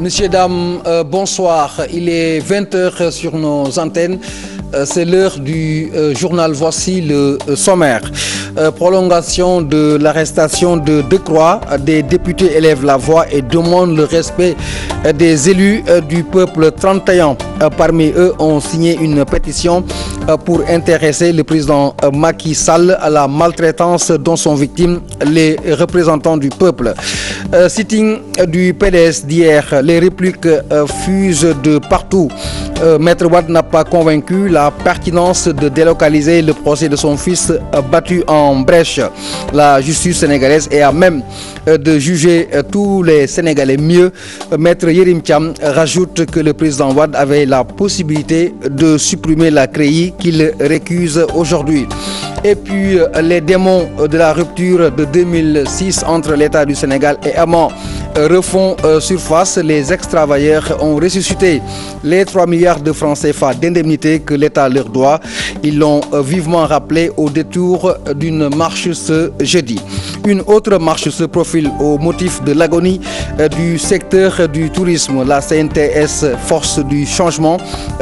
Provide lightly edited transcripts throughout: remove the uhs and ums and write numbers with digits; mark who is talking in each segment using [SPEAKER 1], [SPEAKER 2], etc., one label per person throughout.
[SPEAKER 1] Messieurs, dames, bonsoir. Il est 20 h sur nos antennes. C'est l'heure du journal. Voici le sommaire. Prolongation de l'arrestation de Decroix. Des députés élèvent la voix et demandent le respect des élus du peuple. 31 parmi eux ont signé une pétition pour intéresser le président Macky Sall à la maltraitance dont sont victimes les représentants du peuple. Sitting du PDS d'hier, les répliques fusent de partout. Maître Wade n'a pas convaincu la pertinence de délocaliser le procès de son fils battu en brèche. La justice sénégalaise est à même de juger tous les Sénégalais mieux. Maître Yerim Thiam rajoute que le président Wade avait la possibilité de supprimer la CREI qu'il récuse aujourd'hui. Et puis les démons de la rupture de 2006 entre l'État du Sénégal et Amman refont surface. Les ex-travailleurs ont ressuscité les 3 milliards de francs CFA d'indemnité que l'État leur doit. Ils l'ont vivement rappelé au détour d'une marche ce jeudi. Une autre marche se profile au motif de l'agonie du secteur du tourisme. La CNTS, force du changement,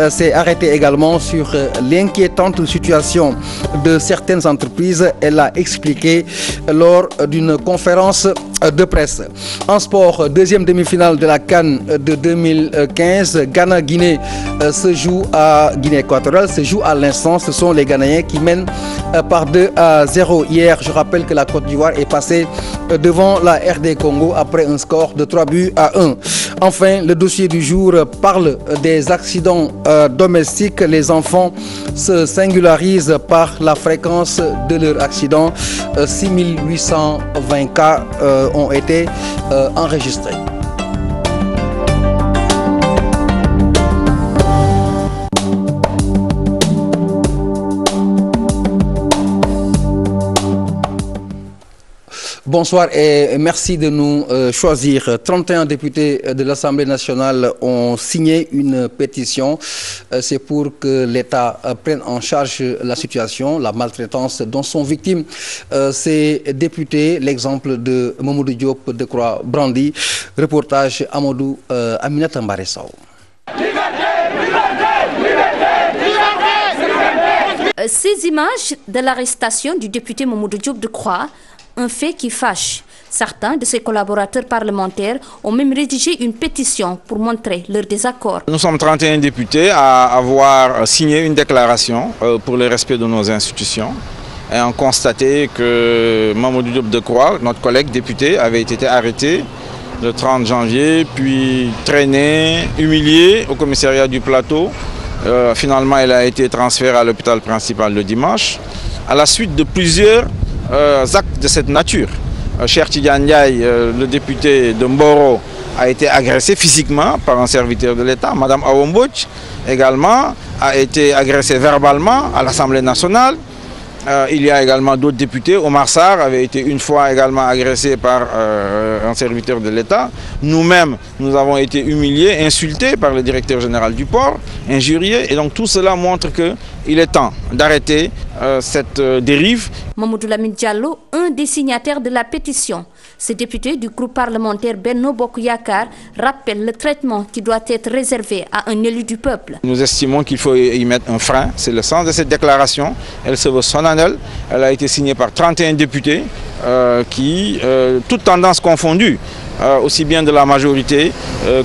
[SPEAKER 1] s'est arrêtée également sur l'inquiétante situation de certaines entreprises. Elle a expliqué lors d'une conférence de presse. En sport, deuxième demi-finale de la CAN de 2015, Ghana-Guinée se joue à Guinée équatoriale, se joue à l'instant. Ce sont les Ghanéens qui mènent par 2-0. Hier, je rappelle que la Côte d'Ivoire est passée devant la RD Congo après un score de 3-1. Enfin, le dossier du jour parle des accidents domestiques. Les enfants se singularisent par la fréquence de leurs accidents. 6820 cas ont été enregistrés. Bonsoir et merci de nous choisir. 31 députés de l'Assemblée nationale ont signé une pétition. C'est pour que l'État prenne en charge la situation, la maltraitance dont sont victimes ces députés. L'exemple de Mamadou Diop Decroix Brandy. Reportage Amadou Aminata Mbaressaw.
[SPEAKER 2] Ces images de l'arrestation du député Mamadou Diop Decroix, un fait qui fâche. Certains de ses collaborateurs parlementaires ont même rédigé une pétition pour montrer leur désaccord. Nous sommes
[SPEAKER 3] 31 députés à avoir signé une déclaration pour le respect de nos institutions et ont constaté que Mamadou Diop Decroix, notre collègue député, avait été arrêté le 30 janvier, puis traîné, humilié au commissariat du Plateau. Finalement, il a été transféré à l'hôpital principal le dimanche, à la suite de plusieurs actes de cette nature. Cheikh Tidiane Ndiaye, le député de Mboro, a été agressé physiquement par un serviteur de l'État. Madame Awa Mbodj également a été agressée verbalement à l'Assemblée nationale. Il y a également d'autres députés. Omar Sarr avait été une fois également agressé par un serviteur de l'État. Nous-mêmes, nous avons été humiliés, insultés par le directeur général du port, injuriés. Et donc tout cela montre qu'il est temps d'arrêter cette dérive.
[SPEAKER 2] Mamadou Lamine Diallo, un des signataires de la pétition. Ce député du groupe parlementaire Benno Bokk Yakaar rappelle le traitement qui doit être réservé à un élu du peuple.
[SPEAKER 3] Nous estimons qu'il faut y mettre un frein. C'est le sens de cette déclaration. Elle se veut solennelle. Elle a été signée par 31 députés qui, toutes tendances confondues, aussi bien de la majorité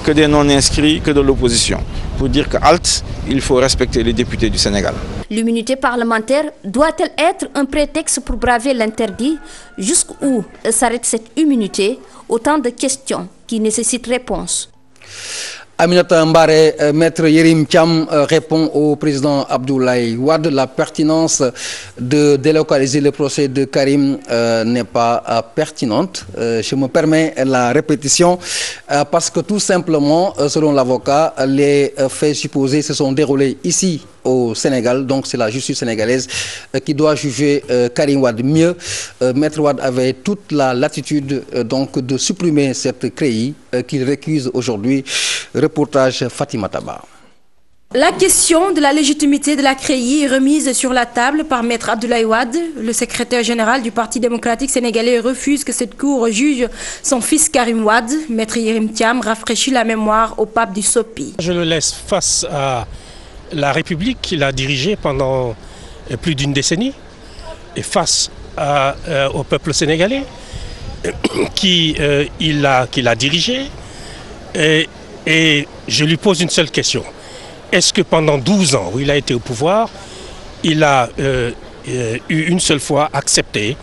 [SPEAKER 3] que des non-inscrits que de l'opposition. Pour dire que halte, il faut respecter les députés du Sénégal.
[SPEAKER 2] L'immunité parlementaire doit-elle être un prétexte pour braver l'interdit? Jusqu'où s'arrête cette immunité? Autant de questions qui nécessitent réponse.
[SPEAKER 1] Aminata Mbare, Maître Yerim Thiam répond au président Abdoulaye Wade. La pertinence de délocaliser le procès de Karim n'est pas pertinente. Je me permets la répétition parce que tout simplement, selon l'avocat, les faits supposés se sont déroulés ici au Sénégal, donc c'est la justice sénégalaise qui doit juger Karim Wade mieux. Maître Wade avait toute la latitude donc de supprimer cette CREI qu'il récuse aujourd'hui. Reportage Fatima Taba.
[SPEAKER 4] La question de la légitimité de la CREI est remise sur la table par Maître Abdoulaye Wade. Le secrétaire général du Parti démocratique sénégalais refuse que cette cour juge son fils Karim Wade. Maître Yérim Thiam rafraîchit la mémoire au pape du Sopi.
[SPEAKER 5] Je le laisse face à la République qu'il a dirigée pendant plus d'une décennie et face au peuple sénégalais qu'il a dirigé. Et je lui pose une seule question. Est-ce que pendant 12 ans où il a été au pouvoir, il a eu une seule fois accepté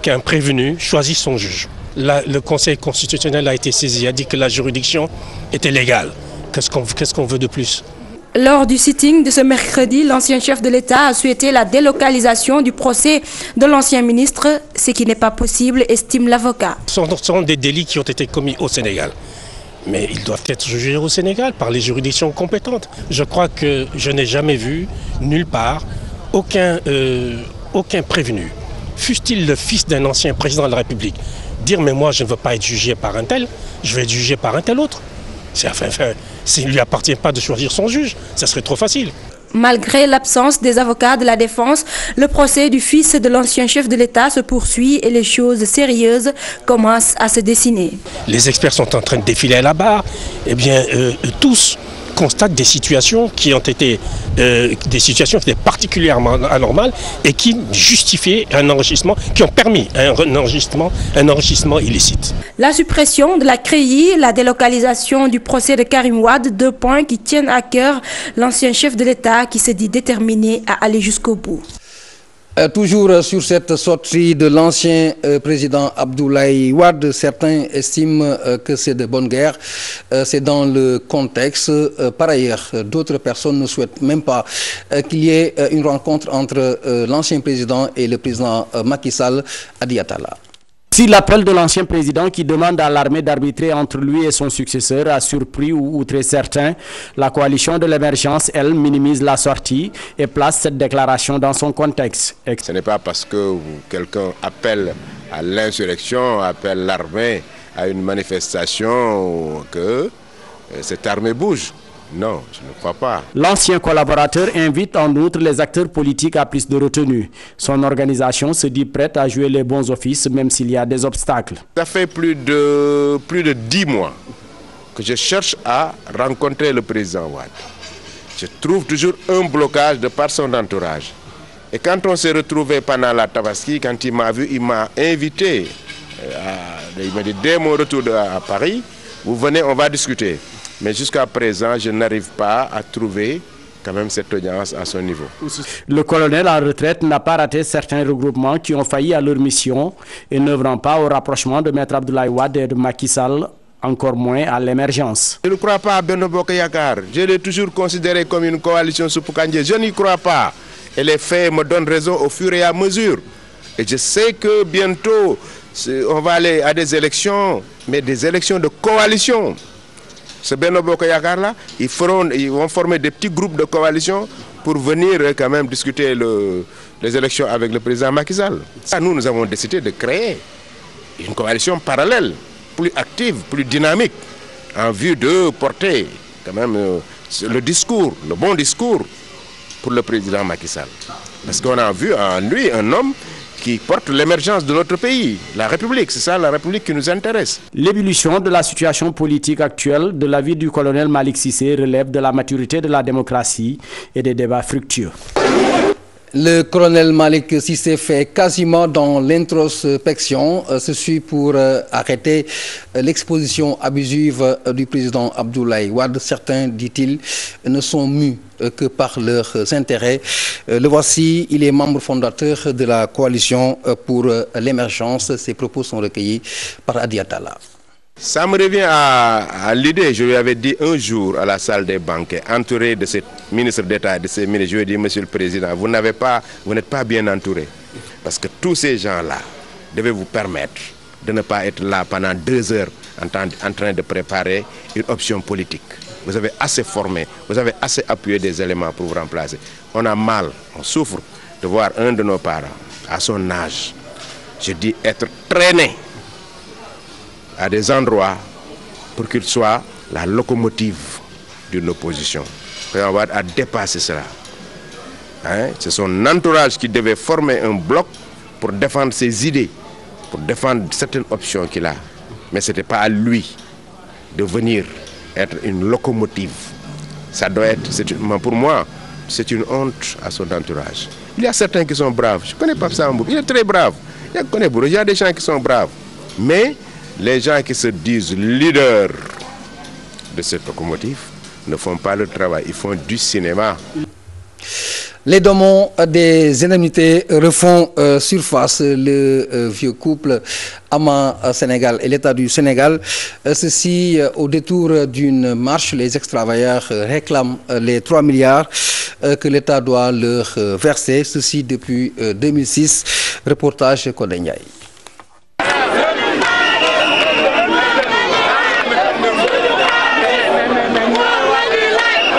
[SPEAKER 5] qu'un prévenu choisisse son juge? Le Conseil constitutionnel a été saisi, a dit que la juridiction était légale. Qu'est-ce qu'on veut de plus?
[SPEAKER 4] Lors du sitting de ce mercredi, l'ancien chef de l'État a souhaité la délocalisation du procès de l'ancien ministre, ce qui n'est pas possible, estime l'avocat.
[SPEAKER 5] Ce sont des délits qui ont été commis au Sénégal. Mais ils doivent être jugés au Sénégal par les juridictions compétentes. Je crois que je n'ai jamais vu, nulle part, aucun prévenu, fût-il le fils d'un ancien président de la République, dire « mais moi je ne veux pas être jugé par un tel, je vais être jugé par un tel autre ». S'il ne lui appartient pas de choisir son juge, ça serait trop facile.
[SPEAKER 4] Malgré l'absence des avocats de la défense, le procès du fils de l'ancien chef de l'État se poursuit et les choses sérieuses commencent à se dessiner.
[SPEAKER 5] Les experts sont en train de défiler à la barre. Eh bien, tous constatent des situations qui étaient particulièrement anormales et qui justifiaient un enrichissement, qui ont permis un enrichissement illicite.
[SPEAKER 4] La suppression de la CREI, la délocalisation du procès de Karim Wade, 2 points qui tiennent à cœur l'ancien chef de l'État qui se dit déterminé à aller jusqu'au bout.
[SPEAKER 1] Toujours sur cette sortie de l'ancien président Abdoulaye Wade, certains estiment que c'est de bonne guerre. C'est dans le contexte. Par ailleurs, d'autres personnes ne souhaitent même pas qu'il y ait une rencontre entre l'ancien président et le président Macky Sall à Diatala.
[SPEAKER 6] Si l'appel de l'ancien président qui demande à l'armée d'arbitrer entre lui et son successeur a surpris ou outré certains, la coalition de l'émergence, elle, minimise la sortie et place cette déclaration dans son contexte.
[SPEAKER 7] Ce n'est pas parce que quelqu'un appelle à l'insurrection, appelle l'armée à une manifestation que cette armée bouge. Non, je ne crois pas.
[SPEAKER 6] L'ancien collaborateur invite en outre les acteurs politiques à plus de retenue. Son organisation se dit prête à jouer les bons offices même s'il y a des obstacles.
[SPEAKER 7] Ça fait plus de 10 mois que je cherche à rencontrer le président Wade. Je trouve toujours un blocage de par son entourage. Et quand on s'est retrouvé pendant la Tabaski, quand il m'a vu, il m'a invité. Il m'a dit dès mon retour à Paris, vous venez, on va discuter. Mais jusqu'à présent, je n'arrive pas à trouver quand même cette audience à son niveau.
[SPEAKER 6] Le colonel en retraite n'a pas raté certains regroupements qui ont failli à leur mission et n'œuvrant pas au rapprochement de Maître Abdoulaye Wade et de Macky Sall, encore moins à l'émergence.
[SPEAKER 7] Je ne crois pas à Benno Bokk Yakaar. Je l'ai toujours considéré comme une coalition Suppu Kandji. Je n'y crois pas. Et les faits me donnent raison au fur et à mesure. Et je sais que bientôt, on va aller à des élections, mais des élections de coalition. Ce Benno Bokk Yakaar là, ils vont former des petits groupes de coalition pour venir quand même discuter les élections avec le président Macky Sall. Nous avons décidé de créer une coalition parallèle, plus active, plus dynamique, en vue de porter quand même le discours, le bon discours pour le président Macky Sall. Parce qu'on a vu en lui un homme qui porte l'émergence de notre pays, la République. C'est ça la République qui nous intéresse.
[SPEAKER 6] L'évolution de la situation politique actuelle, de l'avis du colonel Malick Cissé, relève de la maturité de la démocratie et des débats fructueux.
[SPEAKER 1] Le colonel Malick Cissé fait quasiment dans l'introspection. Ceci pour arrêter l'exposition abusive du président Abdoulaye Wade. Certains, dit-il, ne sont mus que par leurs intérêts. Le voici, il est membre fondateur de la coalition pour l'émergence. Ses propos sont recueillis par Adi Atala.
[SPEAKER 7] Ça me revient à l'idée, je lui avais dit un jour à la salle des banquets, entouré de ces ministres d'État, de ces ministres, je lui ai dit, Monsieur le Président, vous n'êtes pas bien entouré. Parce que tous ces gens-là devaient vous permettre de ne pas être là pendant 2 heures en train de préparer une option politique. Vous avez assez formé, vous avez assez appuyé des éléments pour vous remplacer. On a mal, on souffre de voir un de nos parents, à son âge, je dis être traîné à des endroits pour qu'il soit la locomotive d'une opposition. président Wade a dépassé cela. Hein? C'est son entourage qui devait former un bloc pour défendre ses idées, pour défendre certaines options qu'il a. Mais ce n'était pas à lui de venir être une locomotive. Ça doit être, pour moi, c'est une honte à son entourage. Il y a certains qui sont braves. Je connais Pape Sambou, il est très brave. Il y a des gens qui sont braves. Mais les gens qui se disent leaders de cette locomotive ne font pas le travail, ils font du cinéma.
[SPEAKER 1] Les démons des indemnités refont surface. Le vieux couple Ama Sénégal et l'État du Sénégal. Ceci au détour d'une marche. Les ex-travailleurs réclament les 3 milliards que l'État doit leur verser. Ceci depuis 2006. Reportage Kodé Ndiaye.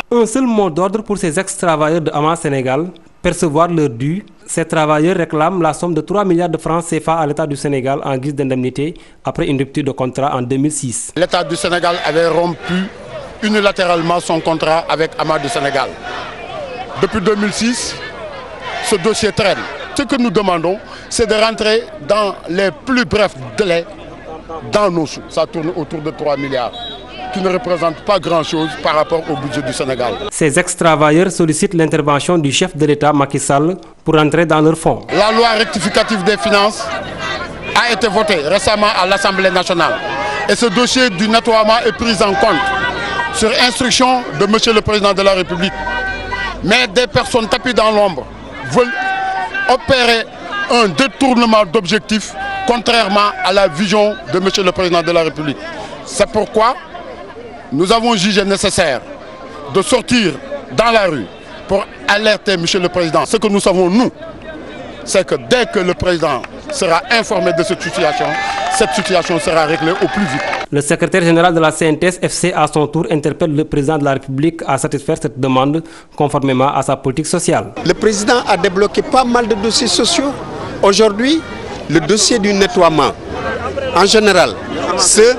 [SPEAKER 8] Un seul mot d'ordre pour ces ex-travailleurs de Ama Sénégal, percevoir leur dû. Ces travailleurs réclament la somme de 3 milliards de francs CFA à l'État du Sénégal en guise d'indemnité après une rupture de contrat en 2006.
[SPEAKER 9] L'État du Sénégal avait rompu unilatéralement son contrat avec Ama du Sénégal. Depuis 2006, ce dossier traîne. Ce que nous demandons, c'est de rentrer dans les plus brefs délais dans nos sous. Ça tourne autour de 3 milliards. Qui ne représente pas grand-chose par rapport au budget du Sénégal.
[SPEAKER 8] Ces ex-travailleurs sollicitent l'intervention du chef de l'État, Macky Sall, pour entrer dans leurs fonds.
[SPEAKER 9] La loi rectificative des finances a été votée récemment à l'Assemblée nationale. Et ce dossier du nettoiement est pris en compte sur instruction de Monsieur le Président de la République. Mais des personnes tapées dans l'ombre veulent opérer un détournement d'objectifs contrairement à la vision de Monsieur le Président de la République. C'est pourquoi nous avons jugé nécessaire de sortir dans la rue pour alerter Monsieur le Président. Ce que nous savons, nous, c'est que dès que le Président sera informé de cette situation sera réglée au plus vite.
[SPEAKER 8] Le secrétaire général de la CNTS-FC, à son tour, interpelle le Président de la République à satisfaire cette demande conformément à sa politique sociale.
[SPEAKER 10] Le Président a débloqué pas mal de dossiers sociaux. Aujourd'hui, le dossier du nettoiement, en général, ceux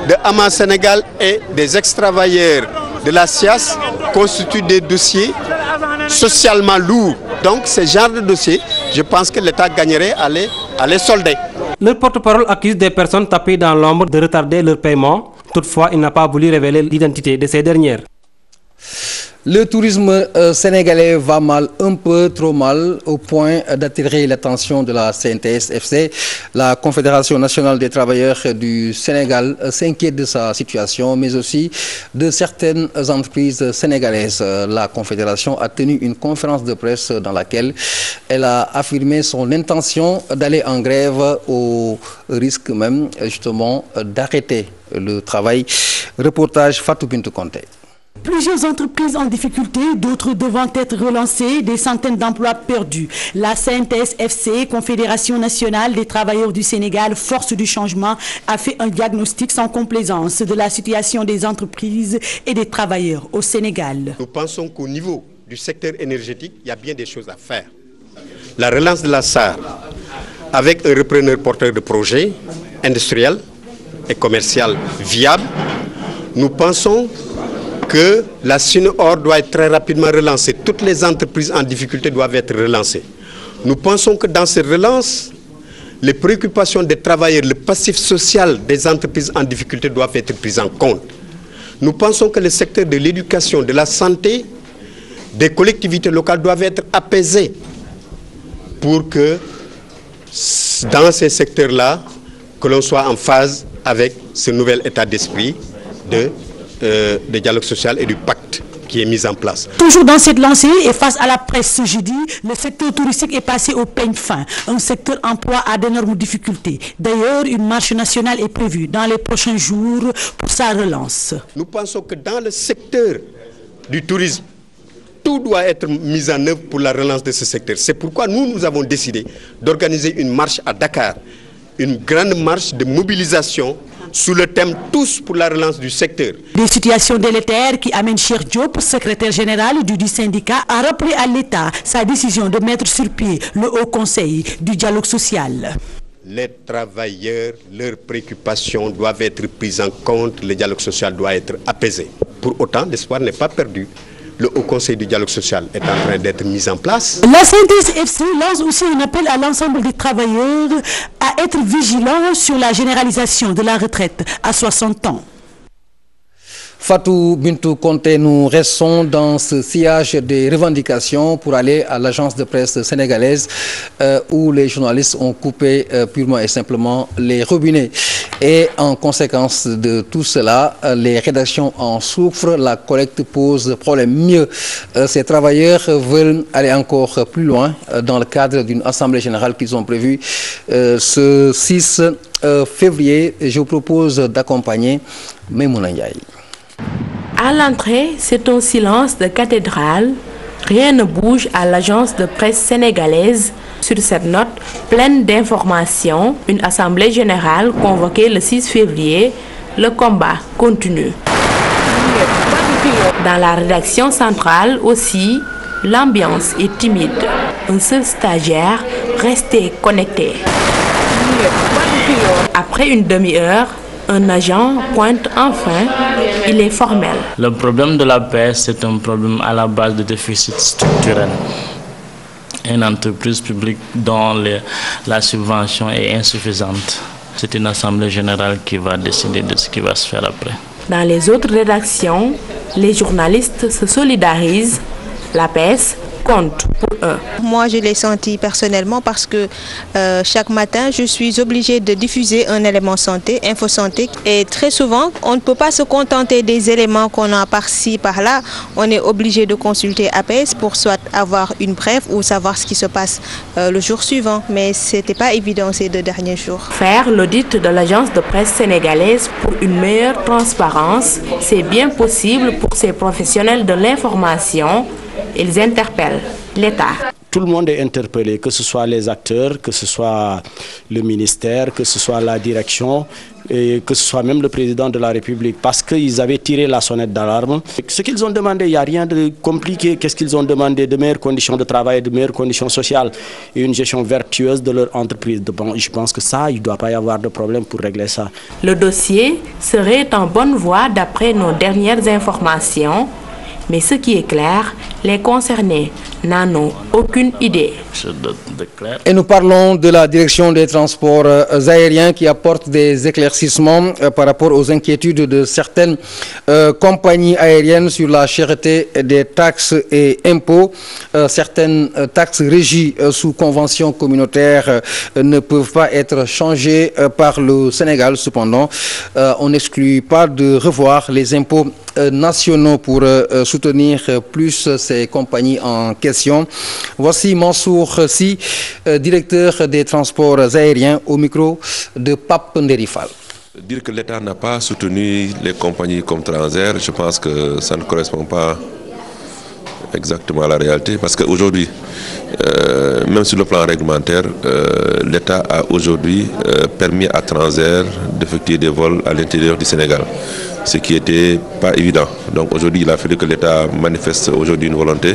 [SPEAKER 10] de Ama Sénégal et des ex-travailleurs de la SIAS constituent des dossiers socialement lourds. Donc, ce genre de dossiers, je pense que l'État gagnerait à les solder.
[SPEAKER 8] Le porte-parole accuse des personnes tapées dans l'ombre de retarder leur paiement. Toutefois, il n'a pas voulu révéler l'identité de ces dernières.
[SPEAKER 1] Le tourisme sénégalais va mal, un peu trop mal, au point d'attirer l'attention de la CNTS-FC. La Confédération nationale des travailleurs du Sénégal s'inquiète de sa situation, mais aussi de certaines entreprises sénégalaises. La Confédération a tenu une conférence de presse dans laquelle elle a affirmé son intention d'aller en grève au risque même, justement, d'arrêter le travail. Reportage Fatou Bintou Conté.
[SPEAKER 11] Plusieurs entreprises en difficulté, d'autres devant être relancées, des centaines d'emplois perdus. La CNTS-FC, Confédération nationale des travailleurs du Sénégal, force du changement, a fait un diagnostic sans complaisance de la situation des entreprises et des travailleurs au Sénégal.
[SPEAKER 10] Nous pensons qu'au niveau du secteur énergétique, il y a bien des choses à faire. La relance de la SAR, avec un repreneur porteur de projets industriels et commercial viable, nous pensons que la Suneor doit être très rapidement relancée. Toutes les entreprises en difficulté doivent être relancées. Nous pensons que dans ces relances, les préoccupations des travailleurs, le passif social des entreprises en difficulté doivent être prises en compte. Nous pensons que le secteur de l'éducation, de la santé, des collectivités locales doivent être apaisés pour que dans ces secteurs-là, que l'on soit en phase avec ce nouvel état d'esprit de dialogue social et du pacte qui est mis en place.
[SPEAKER 11] Toujours dans cette lancée et face à la presse ce jeudi, le secteur touristique est passé au peigne fin. Un secteur emploi à d'énormes difficultés. D'ailleurs, une marche nationale est prévue dans les prochains jours pour sa relance.
[SPEAKER 10] Nous pensons que dans le secteur du tourisme, tout doit être mis en œuvre pour la relance de ce secteur. C'est pourquoi nous avons décidé d'organiser une marche à Dakar, une grande marche de mobilisation sous le thème « Tous pour la relance du secteur ».
[SPEAKER 11] Des situations délétères qui amènent Cheikh Diop, secrétaire général du syndicat, à rappeler à l'État sa décision de mettre sur pied le Haut Conseil du dialogue social.
[SPEAKER 10] Les travailleurs, leurs préoccupations doivent être prises en compte, le dialogue social doit être apaisé. Pour autant, l'espoir n'est pas perdu. Le Haut Conseil du dialogue social est en train d'être mis en place.
[SPEAKER 11] La CNTS-FC lance aussi un appel à l'ensemble des travailleurs à être vigilants sur la généralisation de la retraite à 60 ans.
[SPEAKER 1] Fatou Bintou Conté, nous restons dans ce sillage des revendications pour aller à l'agence de presse sénégalaise où les journalistes ont coupé purement et simplement les robinets. Et en conséquence de tout cela, les rédactions en souffrent, la collecte pose problème. Mieux, ces travailleurs veulent aller encore plus loin dans le cadre d'une assemblée générale qu'ils ont prévue ce 6 février. Je vous propose d'accompagner Memouna Ndiaye.
[SPEAKER 12] À l'entrée, c'est un silence de cathédrale. Rien ne bouge à l'agence de presse sénégalaise. Sur cette note pleine d'informations, une assemblée générale convoquée le 6 février, le combat continue. Dans la rédaction centrale aussi, l'ambiance est timide. Un seul stagiaire resté connecté. Après une demi-heure, un agent pointe enfin, il est formel.
[SPEAKER 13] Le problème de la presse, c'est un problème à la base de déficit structurel. Une entreprise publique dont la subvention est insuffisante. C'est une assemblée générale qui va décider de ce qui va se faire après.
[SPEAKER 12] Dans les autres rédactions, les journalistes se solidarisent. La presse compte pour eux.
[SPEAKER 14] Moi, je l'ai senti personnellement parce que chaque matin, je suis obligée de diffuser un élément santé, info santé. Et très souvent, on ne peut pas se contenter des éléments qu'on a par-ci, par-là. On est obligé de consulter APS pour soit avoir une brève ou savoir ce qui se passe le jour suivant. Mais ce n'était pas évident ces 2 derniers jours.
[SPEAKER 12] Faire l'audit de l'agence de presse sénégalaise pour une meilleure transparence, c'est bien possible pour ces professionnels de l'information. Ils interpellent l'État.
[SPEAKER 6] Tout le monde est interpellé, que ce soit les acteurs, que ce soit le ministère, que ce soit la direction, et que ce soit même le président de la République, parce qu'ils avaient tiré la sonnette d'alarme. Ce qu'ils ont demandé, il n'y a rien de compliqué. Qu'est-ce qu'ils ont demandé? De meilleures conditions de travail, de meilleures conditions sociales et une gestion vertueuse de leur entreprise. Je pense que ça, il ne doit pas y avoir de problème pour régler ça.
[SPEAKER 12] Le dossier serait en bonne voie d'après nos dernières informations. Mais ce qui est clair, les concernés n'en ont aucune idée.
[SPEAKER 1] Et nous parlons de la direction des transports aériens qui apporte des éclaircissements par rapport aux inquiétudes de certaines compagnies aériennes sur la cherté des taxes et impôts. Certaines taxes régies sous convention communautaire ne peuvent pas être changées par le Sénégal. Cependant, on n'exclut pas de revoir les impôts nationaux pour soutenir plus ces compagnies en question. Voici Mansour Sy, directeur des transports aériens, au micro de Pape Nderifal.
[SPEAKER 15] Dire que l'État n'a pas soutenu les compagnies comme Transair, je pense que ça ne correspond pas exactement à la réalité, parce qu'aujourd'hui, même sur le plan réglementaire, l'État a aujourd'hui permis à Transair d'effectuer des vols à l'intérieur du Sénégal, ce qui n'était pas évident. Donc aujourd'hui, il a fallu que l'État manifeste aujourd'hui une volonté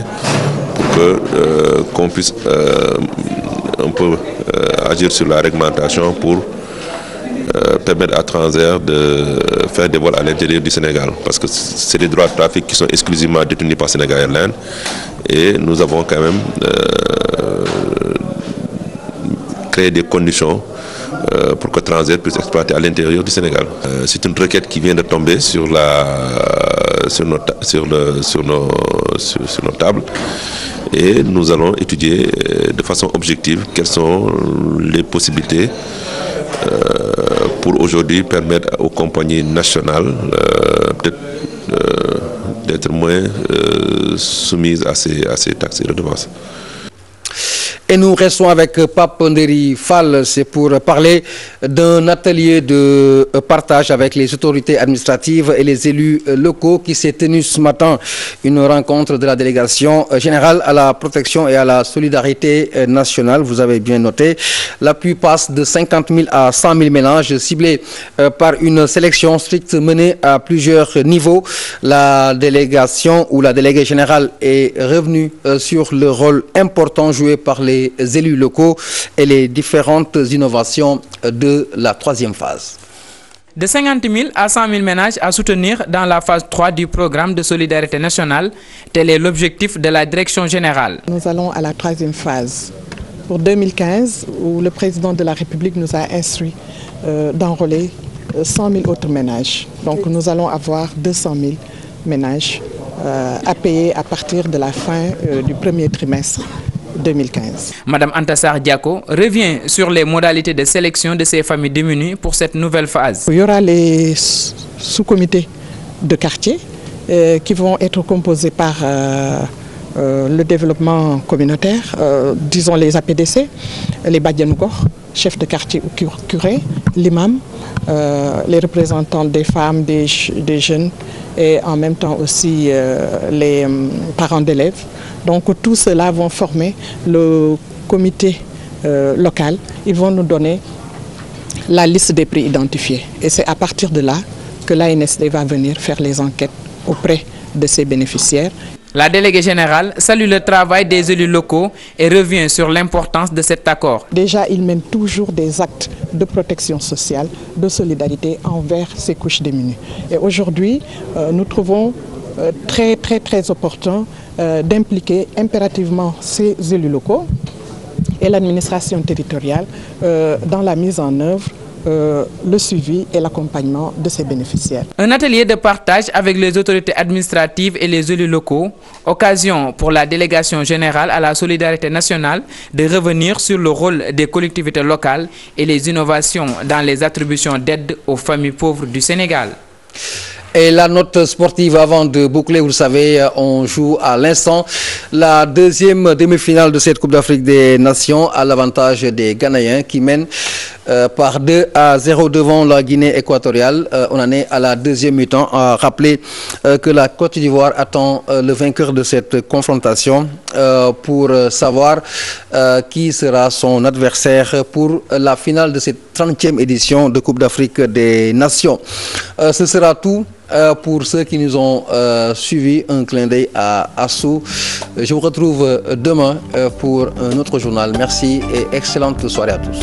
[SPEAKER 15] pour qu'on puisse un peu agir sur la réglementation pour permettre à Transair de faire des vols à l'intérieur du Sénégal, parce que c'est des droits de trafic qui sont exclusivement détenus par Sénégal Airlines, et nous avons quand même créé des conditions pour que Transair puisse exploiter à l'intérieur du Sénégal. C'est une requête qui vient de tomber sur nos tables, et nous allons étudier de façon objective quelles sont les possibilités pour aujourd'hui permettre aux compagnies nationales d'être moins soumises à ces taxes et redevances.
[SPEAKER 1] Et nous restons avec Pape Nderifal, c'est pour parler d'un atelier de partage avec les autorités administratives et les élus locaux qui s'est tenu ce matin. Une rencontre de la délégation générale à la protection et à la solidarité nationale. Vous avez bien noté, l'appui passe de 50 000 à 100 000 ménages ciblés par une sélection stricte menée à plusieurs niveaux. La délégation ou la déléguée générale est revenue sur le rôle important joué par les élus locaux et les différentes innovations de la 3e phase.
[SPEAKER 16] De 50 000 à 100 000 ménages à soutenir dans la phase 3 du programme de solidarité nationale. Tel est l'objectif de la direction générale.
[SPEAKER 17] Nous allons à la 3e phase pour 2015 où le président de la République nous a instruit d'enrôler 100 000 autres ménages. Donc nous allons avoir 200 000 ménages à payer à partir de la fin du premier trimestre 2015.
[SPEAKER 16] Madame Antassar Diako revient sur les modalités de sélection de ces familles démunies pour cette nouvelle phase.
[SPEAKER 17] Il y aura les sous-comités de quartier qui vont être composés par le développement communautaire, disons les APDC, les Badianougor, chefs de quartier ou curés, l'imam, les représentants des femmes, des jeunes et en même temps aussi les parents d'élèves. Donc tout cela vont former le comité local. Ils vont nous donner la liste des prix identifiés. Et c'est à partir de là que l'ANSD va venir faire les enquêtes auprès de ses bénéficiaires.
[SPEAKER 16] La déléguée générale salue le travail des élus locaux et revient sur l'importance de cet accord.
[SPEAKER 17] Déjà, ils mènent toujours des actes de protection sociale, de solidarité envers ces couches démunies. Et aujourd'hui, nous trouvons très opportun d'impliquer impérativement ces élus locaux et l'administration territoriale dans la mise en œuvre, le suivi et l'accompagnement de ces bénéficiaires.
[SPEAKER 16] Un atelier de partage avec les autorités administratives et les élus locaux, occasion pour la délégation générale à la solidarité nationale de revenir sur le rôle des collectivités locales et les innovations dans les attributions d'aide aux familles pauvres du Sénégal.
[SPEAKER 1] Et la note sportive avant de boucler, vous le savez, on joue à l'instant la deuxième demi-finale de cette Coupe d'Afrique des Nations à l'avantage des Ghanéens qui mènent par 2-0 devant la Guinée équatoriale. On en est à la deuxième mi-temps. À rappeler que la Côte d'Ivoire attend le vainqueur de cette confrontation pour savoir qui sera son adversaire pour la finale de cette 30e édition de Coupe d'Afrique des Nations. Ce sera tout. Pour ceux qui nous ont suivis, un clin d'œil à Assou. Je vous retrouve demain pour un autre journal. Merci et excellente soirée à tous.